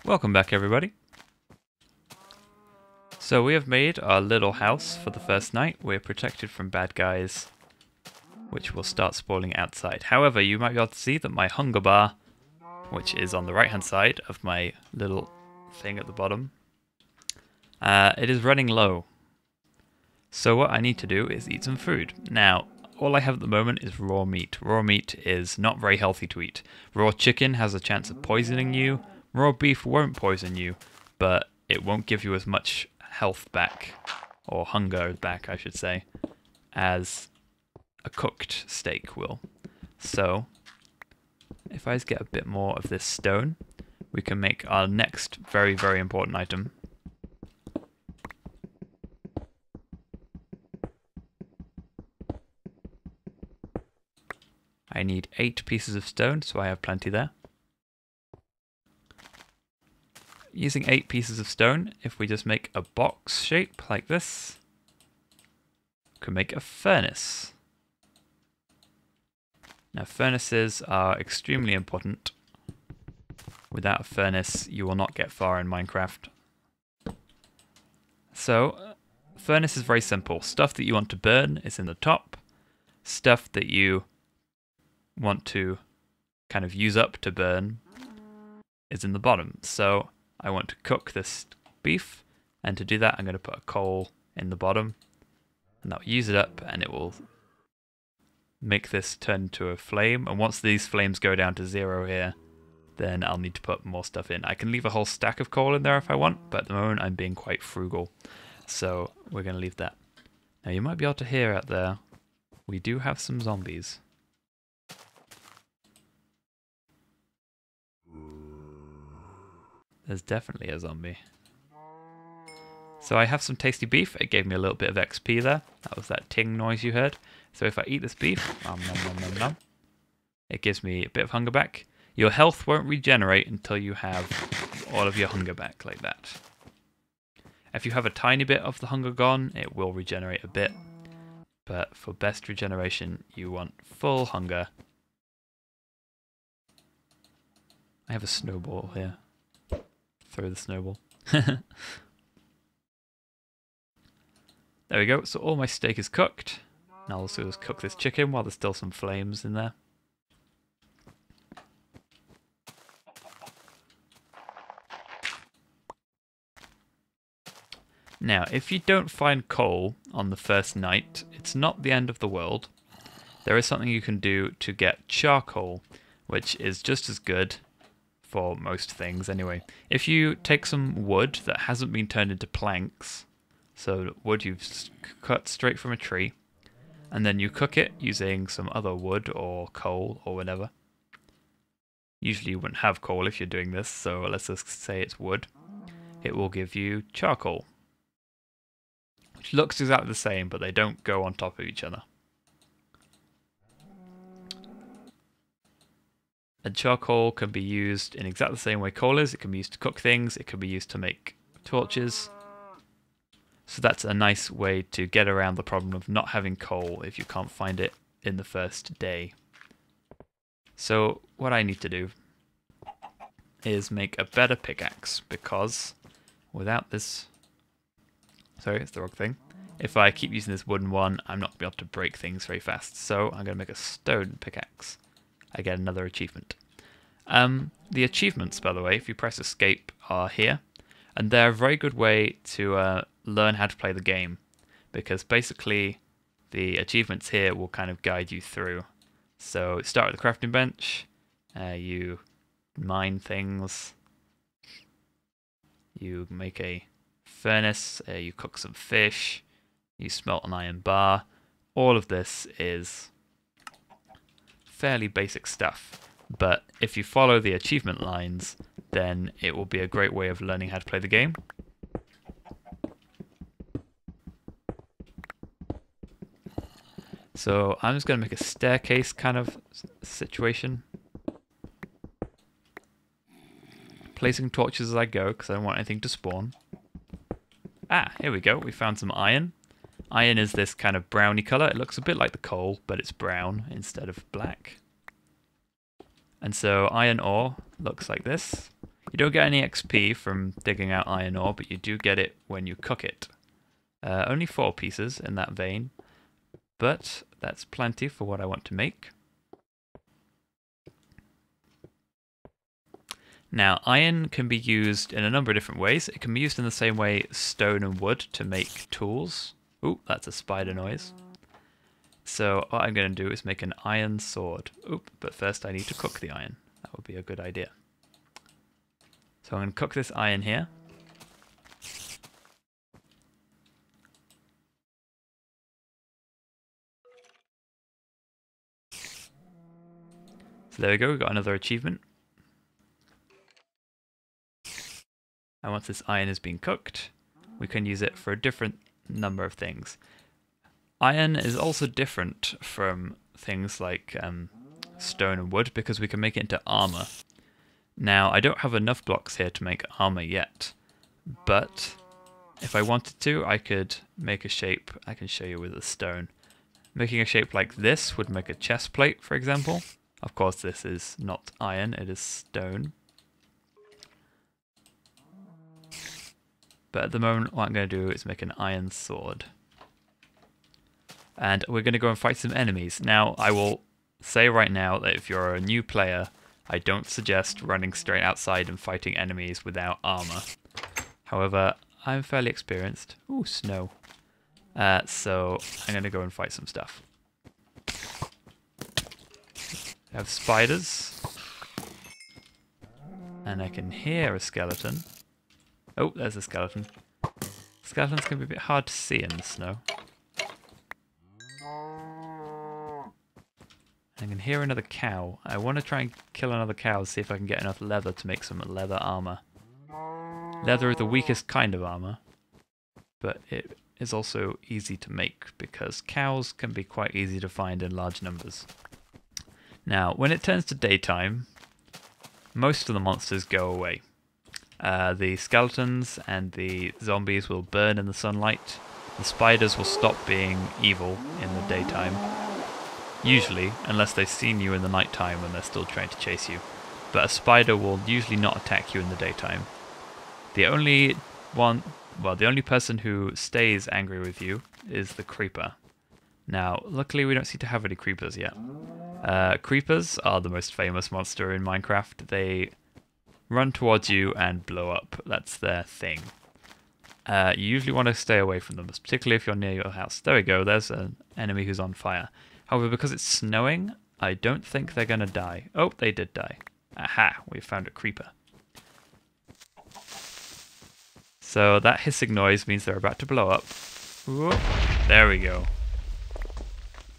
Welcome back, everybody. So we have made our little house for the first night. We're protected from bad guys, which will start spawning outside. However, you might be able to see that my hunger bar, which is on the right hand side of my little thing at the bottom, it is running low. So what I need to do is eat some food. Now, all I have at the moment is raw meat. Raw meat is not very healthy to eat. Raw chicken has a chance of poisoning you. Raw beef won't poison you, but it won't give you as much health back, or hunger back, I should say, as a cooked steak will. So, if I just get a bit more of this stone, we can make our next very, very important item. I need 8 pieces of stone, so I have plenty there. Using 8 pieces of stone, if we just make a box shape like this, we can make a furnace. Now furnaces are extremely important. Without a furnace, you will not get far in Minecraft. So, furnace is very simple. Stuff that you want to burn is in the top. Stuff that you want to kind of use up to burn is in the bottom. So I want to cook this beef, and to do that I'm going to put a coal in the bottom, and that will use it up and it will make this turn into a flame. And once these flames go down to 0 here, then I'll need to put more stuff in. I can leave a whole stack of coal in there if I want, but at the moment I'm being quite frugal, so we're going to leave that. Now you might be able to hear out there, we do have some zombies. There's definitely a zombie. So I have some tasty beef. It gave me a little bit of XP there. That was that ting noise you heard. So if I eat this beef, nom, nom, nom, nom, nom, it gives me a bit of hunger back. Your health won't regenerate until you have all of your hunger back like that. If you have a tiny bit of the hunger gone, it will regenerate a bit. But for best regeneration, you want full hunger. I have a snowball here. Throw the snowball. There we go. So all my steak is cooked. And I'll also just cook this chicken while there's still some flames in there. Now, if you don't find coal on the first night, it's not the end of the world. There is something you can do to get charcoal, which is just as good for most things anyway. If you take some wood that hasn't been turned into planks, so wood you've cut straight from a tree, and then you cook it using some other wood or coal or whatever. Usually you wouldn't have coal if you're doing this, so let's just say it's wood. It will give you charcoal, which looks exactly the same, but they don't go on top of each other. And charcoal can be used in exactly the same way coal is. It can be used to cook things. It can be used to make torches. So that's a nice way to get around the problem of not having coal if you can't find it in the first day. So what I need to do is make a better pickaxe, because without this... Sorry, it's the wrong thing. If I keep using this wooden one, I'm not going to be able to break things very fast. So I'm going to make a stone pickaxe. I get another achievement. The achievements, by the way, if you press escape, are here. And they're a very good way to learn how to play the game. Because basically, the achievements here will kind of guide you through. So start at the crafting bench. You mine things. You make a furnace. You cook some fish. You smelt an iron bar. All of this is fairly basic stuff, but if you follow the achievement lines, then it will be a great way of learning how to play the game. So I'm just going to make a staircase kind of situation, placing torches as I go because I don't want anything to spawn. Ah, here we go, we found some iron. Iron is this kind of browny colour. It looks a bit like the coal, but it's brown instead of black. And so iron ore looks like this. You don't get any XP from digging out iron ore, but you do get it when you cook it. Only 4 pieces in that vein, but that's plenty for what I want to make. Now, iron can be used in a number of different ways. It can be used in the same way stone and wood to make tools. Ooh, that's a spider noise. So what I'm going to do is make an iron sword. Oop, but first I need to cook the iron. That would be a good idea. So I'm going to cook this iron here. So there we go, we've got another achievement. And once this iron has been cooked, we can use it for a different number of things. Iron is also different from things like stone and wood because we can make it into armor. Now, I don't have enough blocks here to make armor yet, but if I wanted to, I could make a shape. I can show you with a stone. Making a shape like this would make a chest plate, for example. Of course, this is not iron, it is stone. But at the moment, what I'm going to do is make an iron sword. And we're going to go and fight some enemies. Now, I will say right now that if you're a new player, I don't suggest running straight outside and fighting enemies without armor. However, I'm fairly experienced. Ooh, snow. So I'm going to go and fight some stuff. I have spiders. And I can hear a skeleton. Oh, there's a skeleton. Skeletons can be a bit hard to see in the snow. I can hear another cow. I want to try and kill another cow, see if I can get enough leather to make some leather armor. Leather is the weakest kind of armor, but it is also easy to make because cows can be quite easy to find in large numbers. Now, when it turns to daytime, most of the monsters go away. The skeletons and the zombies will burn in the sunlight. The spiders will stop being evil in the daytime. Usually, unless they've seen you in the nighttime and they're still trying to chase you. But a spider will usually not attack you in the daytime. The only person who stays angry with you is the creeper. Now, luckily we don't seem to have any creepers yet. Creepers are the most famous monster in Minecraft. They run towards you and blow up. That's their thing. You usually want to stay away from them, particularly if you're near your house. There we go, there's an enemy who's on fire. However, because it's snowing, I don't think they're going to die. Oh, they did die. Aha, we found a creeper. So that hissing noise means they're about to blow up. Whoop. There we go.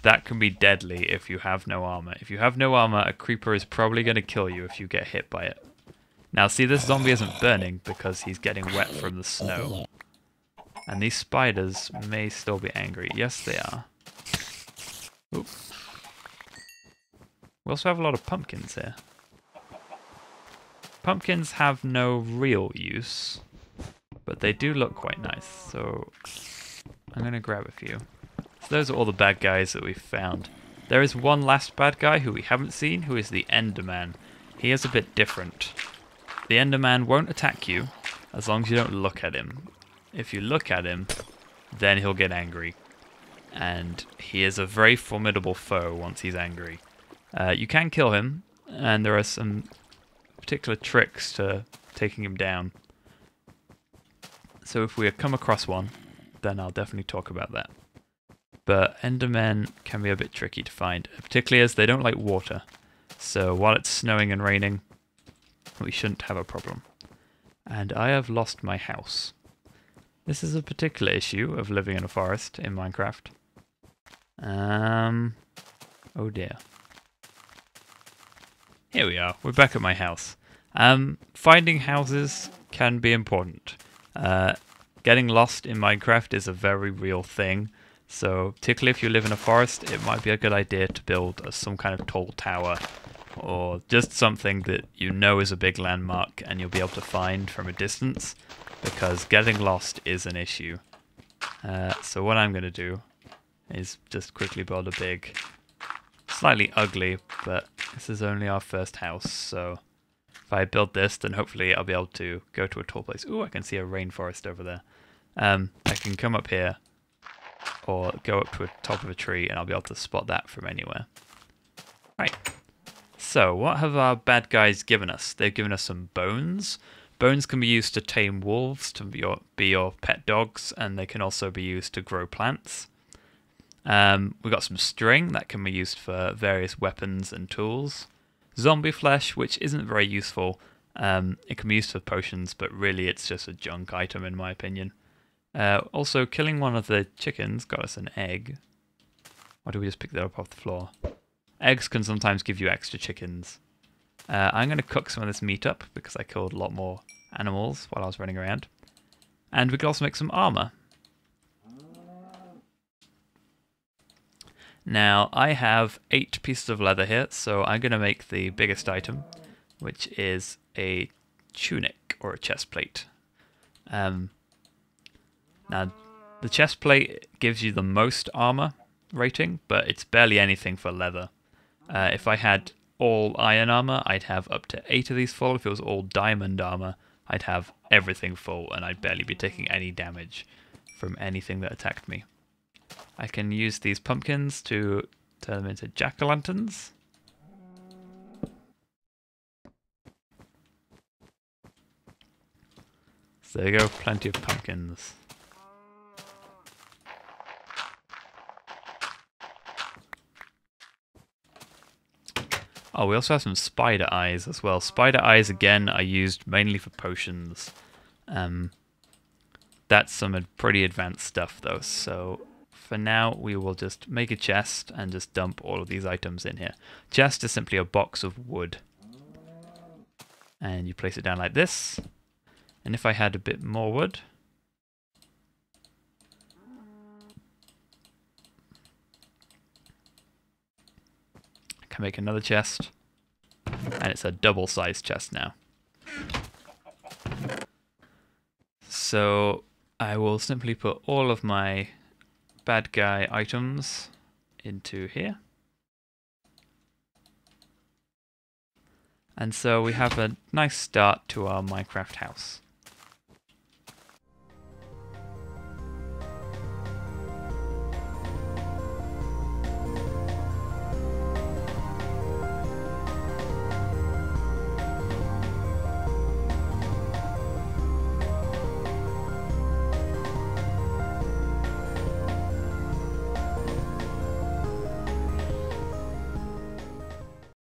That can be deadly if you have no armor. If you have no armor, a creeper is probably going to kill you if you get hit by it. Now see, this zombie isn't burning because he's getting wet from the snow. And these spiders may still be angry. Yes, they are. Oop. We also have a lot of pumpkins here. Pumpkins have no real use, but they do look quite nice, so I'm going to grab a few. So those are all the bad guys that we've found. There is one last bad guy who we haven't seen, who is the Enderman. He is a bit different. The Enderman won't attack you as long as you don't look at him. If you look at him, then he'll get angry. And he is a very formidable foe once he's angry. You can kill him, and there are some particular tricks to taking him down. So if we come across one, then I'll definitely talk about that. But Endermen can be a bit tricky to find, particularly as they don't like water. So while it's snowing and raining, we shouldn't have a problem. And I have lost my house. This is a particular issue of living in a forest in Minecraft. Oh dear. Here we are, we're back at my house. Finding houses can be important. Getting lost in Minecraft is a very real thing. So particularly if you live in a forest, it might be a good idea to build some kind of tall tower, or just something that you know is a big landmark and you'll be able to find from a distance, because getting lost is an issue. So what I'm going to do is just quickly build a big, slightly ugly, but this is only our first house, so if If I build this, then hopefully I'll be able to go to a tall place. Ooh, I can see a rainforest over there. I can come up here or go up to the top of a tree and I'll be able to spot that from anywhere. Right. So, what have our bad guys given us? They've given us some bones. Bones can be used to tame wolves, to be your pet dogs, and they can also be used to grow plants. We've got some string that can be used for various weapons and tools. Zombie flesh, which isn't very useful. It can be used for potions, but really it's just a junk item in my opinion. Also, killing one of the chickens got us an egg. Or do we just pick that up off the floor? Eggs can sometimes give you extra chickens. I'm going to cook some of this meat up because I killed a lot more animals while I was running around. And we can also make some armor. Now, I have 8 pieces of leather here, so I'm going to make the biggest item, which is a tunic or a chest plate. Now, the chest plate gives you the most armor rating, but it's barely anything for leather. If I had all iron armor, I'd have up to 8 of these full. If it was all diamond armor, I'd have everything full, and I'd barely be taking any damage from anything that attacked me. I can use these pumpkins to turn them into jack-o'-lanterns. So there you go, plenty of pumpkins. Oh, we also have some spider eyes as well. Spider eyes, again, are used mainly for potions. That's some pretty advanced stuff, though. So for now, we will just make a chest and just dump all of these items in here. Chest is simply a box of wood. And you place it down like this. And if I had a bit more wood... I can make another chest, and it's a double-sized chest now. So I will simply put all of my bad guy items into here. And so we have a nice start to our Minecraft house.